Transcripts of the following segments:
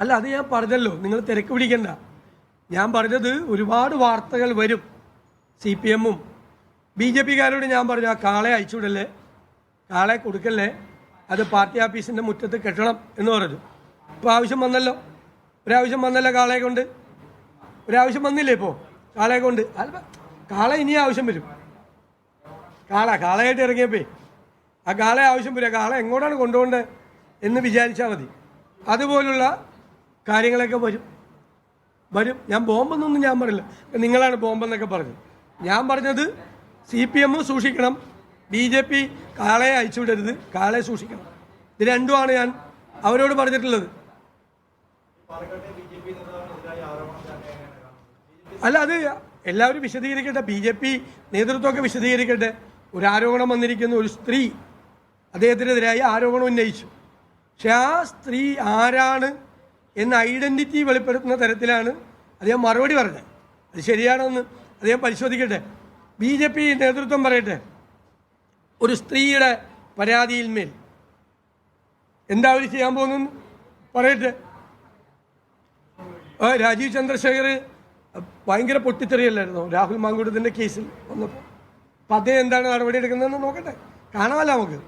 അല്ല, അത് ഞാൻ പറഞ്ഞല്ലോ, നിങ്ങൾ തിരക്ക് പിടിക്കണ്ട. ഞാൻ പറഞ്ഞത് ഒരുപാട് വാർത്തകൾ വരും. CPM-ഉം BJP-കാരോട് ഞാൻ പറഞ്ഞു, ആ കാളെ അയച്ചുവിടല്ലേ, കാളെ കൊടുക്കല്ലേ, അത് പാർട്ടി ഓഫീസിൻ്റെ മുറ്റത്ത് കെട്ടണം എന്ന് പറഞ്ഞു. ഇപ്പോൾ ആവശ്യം വന്നല്ലോ, ഒരാവശ്യം വന്നല്ലോ കാളയെ കൊണ്ട്, ഒരാവശ്യം വന്നില്ലേ ഇപ്പോൾ കാളയെ കൊണ്ട്? അല്ല, കാള ഇനി ആവശ്യം വരും. കാളയായിട്ട് ഇറങ്ങിയപ്പോ ആ കാളയെ ആവശ്യം വരിക. കാള എങ്ങോട്ടാണ് കൊണ്ടുപോകേണ്ടത് എന്ന് വിചാരിച്ചാൽ മതി. അതുപോലുള്ള കാര്യങ്ങളൊക്കെ വരും. ഞാൻ ബോംബെന്നൊന്നും ഞാൻ പറയില്ല, നിങ്ങളാണ് ബോംബെന്നൊക്കെ പറഞ്ഞത്. ഞാൻ പറഞ്ഞത് CPM സൂക്ഷിക്കണം, BJP കാളയെ അയച്ചുവിടരുത്, കാളയെ സൂക്ഷിക്കണം. ഇത് രണ്ടുമാണ് ഞാൻ അവരോട് പറഞ്ഞിട്ടുള്ളത്. അല്ല, അത് എല്ലാവരും വിശദീകരിക്കട്ടെ, BJP നേതൃത്വമൊക്കെ വിശദീകരിക്കട്ടെ. ഒരു ആരോപണം വന്നിരിക്കുന്ന ഒരു സ്ത്രീ അദ്ദേഹത്തിനെതിരായി ആരോപണം ഉന്നയിച്ചു. പക്ഷെ ആ സ്ത്രീ ആരാണ് എന്ന ഐഡന്റിറ്റി വെളിപ്പെടുത്തുന്ന തരത്തിലാണ് അദ്ദേഹം മറുപടി പറഞ്ഞത്. അത് ശരിയാണെന്ന് അദ്ദേഹം പരിശോധിക്കട്ടെ. BJP നേതൃത്വം പറയട്ടെ, ഒരു സ്ത്രീയുടെ പരാതിയിന്മേൽ എന്താ അവർ ചെയ്യാൻ പോകുന്നു പറയട്ടെ. രാജീവ് ചന്ദ്രശേഖർ ഭയങ്കര പൊട്ടിത്തെറിയല്ലായിരുന്നു രാഹുൽ മാങ്കൂട്ടത്തിൻ്റെ കേസിൽ വന്നപ്പോൾ. അപ്പം അദ്ദേഹം എന്താണ് നടപടി എടുക്കുന്നതെന്ന് നോക്കട്ടെ, കാണാമല്ലോ നമുക്ക്.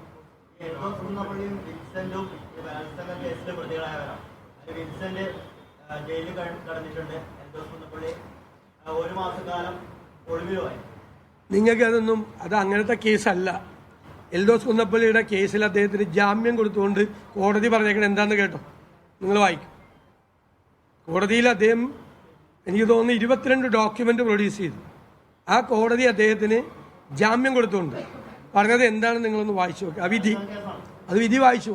നിങ്ങൾക്ക് അതൊന്നും, അത് അങ്ങനത്തെ കേസല്ല. എൽദോസ് കുന്നപ്പള്ളിയുടെ കേസിൽ അദ്ദേഹത്തിന് ജാമ്യം കൊടുത്തുകൊണ്ട് കോടതി പറഞ്ഞേക്കണം എന്താണെന്ന് കേട്ടോ, നിങ്ങൾ വായിക്കും. കോടതിയിൽ അദ്ദേഹം എനിക്ക് തോന്നുന്നു 22 ഡോക്യുമെൻ്റ് പ്രൊഡ്യൂസ് ചെയ്തു. ആ കോടതി അദ്ദേഹത്തിന് ജാമ്യം കൊടുത്തുകൊണ്ട് പറഞ്ഞത് എന്താണെന്ന് നിങ്ങളൊന്ന് വായിച്ചു നോക്കുക. അത് വിധി വായിച്ചു.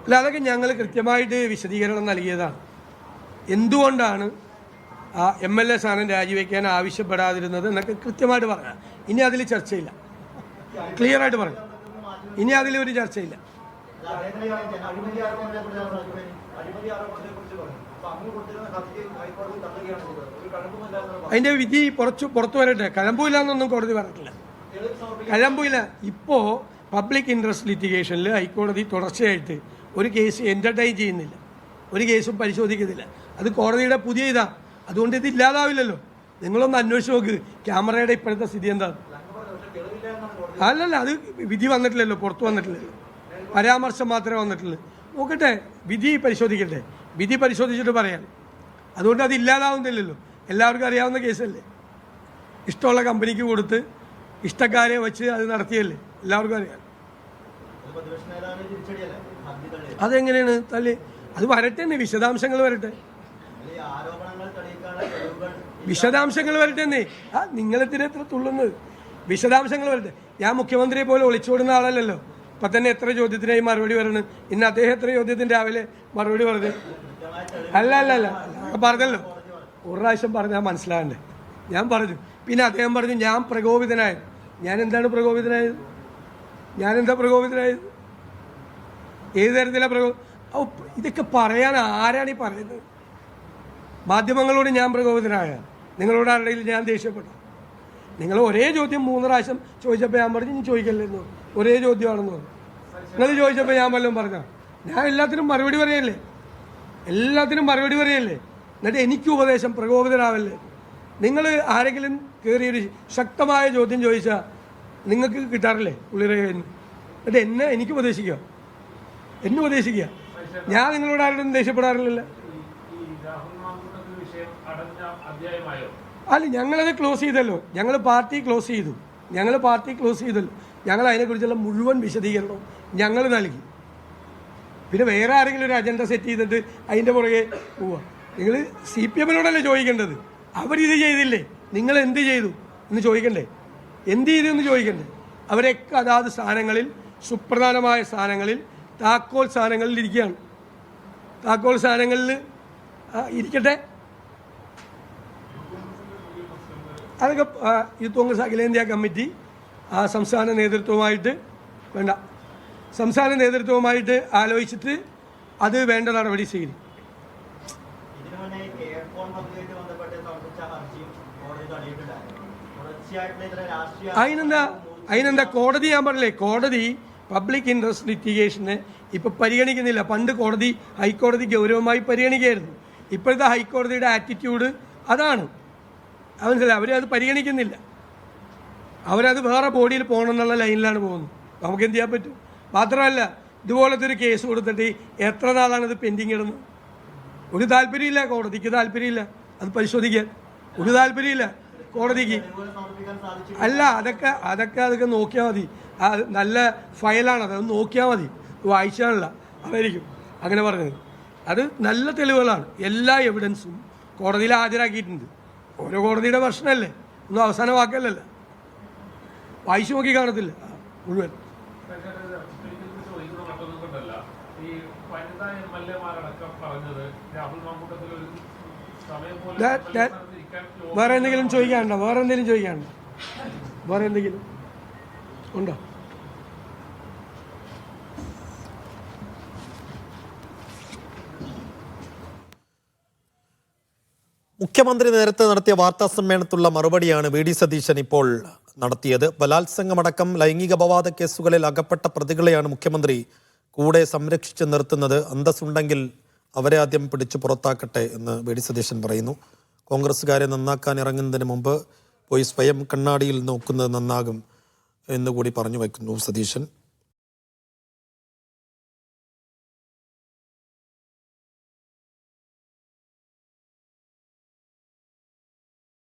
അല്ല, അതൊക്കെ ഞങ്ങൾ കൃത്യമായിട്ട് വിശദീകരണം നൽകിയതാണ്. എന്തുകൊണ്ടാണ് ആ MLA സ്ഥാനം രാജിവെക്കാൻ ആവശ്യപ്പെടാതിരുന്നത് എന്നൊക്കെ കൃത്യമായിട്ട് പറയാം. ഇനി അതിൽ ചർച്ചയില്ല, ക്ലിയർ ആയിട്ട് പറയാം. ഇനി അതിലൊരു ചർച്ചയില്ല. അതിന്റെ വിധി പുറത്തു വരട്ടെ. കഴമ്പില്ല എന്നൊന്നും കോടതി പറഞ്ഞിട്ടില്ല, കഴമ്പില്ല. ഇപ്പോൾ പബ്ലിക് ഇൻട്രസ്റ്റ് ലിറ്റിഗേഷനിൽ ഹൈക്കോടതി തുടർച്ചയായിട്ട് ഒരു കേസ് എൻ്റർടൈൻ ചെയ്യുന്നില്ല, ഒരു കേസും പരിശോധിക്കുന്നില്ല. അത് കോടതിയുടെ പുതിയ ഇതാണ്. അതുകൊണ്ട് ഇത് ഇല്ലാതാവില്ലല്ലോ. നിങ്ങളൊന്ന് അന്വേഷിച്ച് നോക്ക് ക്യാമറയുടെ ഇപ്പോഴത്തെ സ്ഥിതി എന്താണ്. അല്ലല്ല, അത് വിധി വന്നിട്ടില്ലല്ലോ, പുറത്തു വന്നിട്ടില്ലല്ലോ, പരാമർശം മാത്രമേ വന്നിട്ടുള്ളൂ. നോക്കട്ടെ, വിധി പരിശോധിക്കട്ടെ, വിധി പരിശോധിച്ചിട്ട് പറയാം. അതുകൊണ്ട് അത് ഇല്ലാതാവുന്നില്ലല്ലോ, എല്ലാവർക്കും അറിയാവുന്ന കേസല്ലേ. ഇഷ്ടമുള്ള കമ്പനിക്ക് കൊടുത്ത് ഇഷ്ടക്കാരെ വെച്ച് അത് നടത്തിയല്ലേ, എല്ലാവർക്കും അറിയാം. അതെങ്ങനെയാണ് തള്ളി? അത് വരട്ടെ, വിശദാംശങ്ങൾ വരട്ടെ, വിശദാംശങ്ങൾ വരട്ടെ. നിങ്ങളെത്തിനെ എത്ര തുള്ളുന്നത്? വിശദാംശങ്ങൾ വരട്ടെ. ഞാൻ മുഖ്യമന്ത്രിയെ പോലെ ഒളിച്ചോടുന്ന ആളല്ലല്ലോ. ഇപ്പം തന്നെ എത്ര ചോദ്യത്തിനായി മറുപടി പറയണം. ഇന്ന് അദ്ദേഹം എത്ര ചോദ്യത്തിന് രാവിലെ മറുപടി പറഞ്ഞു? അല്ല പറഞ്ഞല്ലോ, ഒരു പ്രാവശ്യം പറഞ്ഞാൽ മനസ്സിലാകണ്ടേ. ഞാൻ പറഞ്ഞു, പിന്നെ അദ്ദേഹം പറഞ്ഞു ഞാൻ പ്രകോപിതനായത്. ഞാൻ എന്താണ് പ്രകോപിതനായത്? ഞാനെന്താ പ്രകോപിതനായത്? ഏത് തരത്തിലാണ് ഇതൊക്കെ പറയാൻ ആരാണ് ഈ പറയുന്നത്? മാധ്യമങ്ങളോട് ഞാൻ പ്രകോപിതനായ, നിങ്ങളോട് ആരുടെയും ഞാൻ ദേഷ്യപ്പെട്ടു. നിങ്ങൾ ഒരേ ചോദ്യം 3 പ്രാവശ്യം ചോദിച്ചപ്പോൾ ഞാൻ പറഞ്ഞു ഇനി ചോദിക്കല്ലെന്ന്, ഒരേ ചോദ്യമാണെന്ന് പറഞ്ഞു. നിങ്ങൾ ചോദിച്ചപ്പോൾ ഞാൻ വല്ലതും പറഞ്ഞോ? ഞാൻ എല്ലാത്തിനും മറുപടി പറയല്ലേ, എല്ലാത്തിനും മറുപടി പറയല്ലേ. എന്നിട്ട് എനിക്ക് ഉപദേശം, പ്രകോപിതനാവല്ലേ. നിങ്ങൾ ആരെങ്കിലും കയറിയൊരു ശക്തമായ ചോദ്യം ചോദിച്ചാൽ നിങ്ങൾക്ക് കിട്ടാറില്ലേ ഉള്ളിലെ കയ്യിൽ നിന്ന്? എന്നിട്ട് എനിക്ക് ഉപദേശിക്കുക, എന്നെ ഉപദേശിക്കുക. ഞാൻ നിങ്ങളോട് ആരോടും ദേഷ്യപ്പെടാറില്ലല്ലോ. അല്ല, ഞങ്ങളത് ക്ലോസ് ചെയ്തല്ലോ, ഞങ്ങൾ പാർട്ടി ക്ലോസ് ചെയ്തല്ലോ. ഞങ്ങൾ അതിനെക്കുറിച്ചുള്ള മുഴുവൻ വിശദീകരണവും ഞങ്ങൾ നൽകി. പിന്നെ വേറെ ആരെങ്കിലും ഒരു അജണ്ട സെറ്റ് ചെയ്തിട്ട് അതിൻ്റെ പുറകെ പോവുക. നിങ്ങൾ CPM-നോടല്ലേ ചോദിക്കേണ്ടത്. അവരിത് ചെയ്തില്ലേ, നിങ്ങൾ എന്ത് ചെയ്തു എന്ന് ചോദിക്കണ്ടേ? എന്ത് ചെയ്തു എന്ന് ചോദിക്കണ്ടേ? അവരൊക്കെ അതാത് സ്ഥാനങ്ങളിൽ, സുപ്രധാനമായ സ്ഥാനങ്ങളിൽ, താക്കോൽ സ്ഥാനങ്ങളിൽ ഇരിക്കുകയാണ്. താക്കോൽ സ്ഥാനങ്ങളിൽ ഇരിക്കട്ടെ. അതൊക്കെ യൂത്ത് കോൺഗ്രസ് അഖിലേന്ത്യാ കമ്മിറ്റി സംസ്ഥാന നേതൃത്വവുമായിട്ട് ആലോചിച്ചിട്ട് അത് വേണ്ട നടപടി സ്വീകരിക്കും. അതിനെന്താ കോടതി, ഞാൻ പറഞ്ഞില്ലേ, കോടതി പബ്ലിക് ഇൻട്രസ്റ്റ് ലിറ്റിഗേഷന് ഇപ്പൊ പരിഗണിക്കുന്നില്ല. പണ്ട് കോടതി, ഹൈക്കോടതി ഗൗരവമായി പരിഗണിക്കുകയായിരുന്നു. ഇപ്പോഴത്തെ ഹൈക്കോടതിയുടെ ആറ്റിറ്റ്യൂഡ് അതാണ്. മനസ്സിലായി, അവരത് പരിഗണിക്കുന്നില്ല. അവരത് വേറെ ബോഡിയിൽ പോകണം എന്നുള്ള ലൈനിലാണ് പോകുന്നത്. നമുക്ക് എന്ത് ചെയ്യാൻ പറ്റും? മാത്രമല്ല, ഇതുപോലത്തെ ഒരു കേസ് കൊടുത്തിട്ട് എത്ര നാളാണ് ഇത് പെൻഡിങ് ഇടുന്നത്? ഒരു താല്പര്യമില്ല കോടതിക്ക്, താല്പര്യമില്ല അത് പരിശോധിക്കാൻ, ഒരു താല്പര്യമില്ല കോടതിക്ക്. അല്ല, അതൊക്കെ നോക്കിയാൽ മതി. നല്ല ഫയലാണ്, അത് നോക്കിയാൽ മതി, വായിച്ചാണല്ല അതായിരിക്കും അങ്ങനെ പറഞ്ഞത്. അത് നല്ല തെളിവുകളാണ്, എല്ലാ എവിഡൻസും കോടതിയിൽ ഹാജരാക്കിയിട്ടുണ്ട്. ഓരോ കോടതിയുടെ പ്രശ്നമല്ലേ, ഒന്നും അവസാന വാക്കല്ലല്ലോ, വായിച്ചു നോക്കി കാണത്തില്ല മുഴുവൻ. വേറെ എന്തെങ്കിലും ചോദിക്കാനുണ്ടോ? വേറെ എന്തെങ്കിലും ഉണ്ടോ? മുഖ്യമന്ത്രി നേരത്തെ നടത്തിയ വാർത്താ സമ്മേളനത്തിലുള്ള മറുപടിയാണ് വി.ഡി. സതീശൻ ഇപ്പോൾ നടത്തിയത്. ബലാത്സംഗമടക്കം ലൈംഗിക അപവാദ കേസുകളിൽ അകപ്പെട്ട പ്രതികളെയാണ് മുഖ്യമന്ത്രി കൂടെ സംരക്ഷിച്ച് നിർത്തുന്നത്. അന്തസ്സുണ്ടെങ്കിൽ അവരെ ആദ്യം പിടിച്ചു പുറത്താക്കട്ടെ എന്ന് വി.ഡി. സതീശൻ പറയുന്നു. കോൺഗ്രസ്സുകാരെ നന്നാക്കാൻ ഇറങ്ങുന്നതിന് മുമ്പ് പോയി സ്വയം കണ്ണാടിയിൽ നോക്കുന്നത് നന്നാകും എന്നുകൂടി പറഞ്ഞു വയ്ക്കുന്നു സതീശൻ.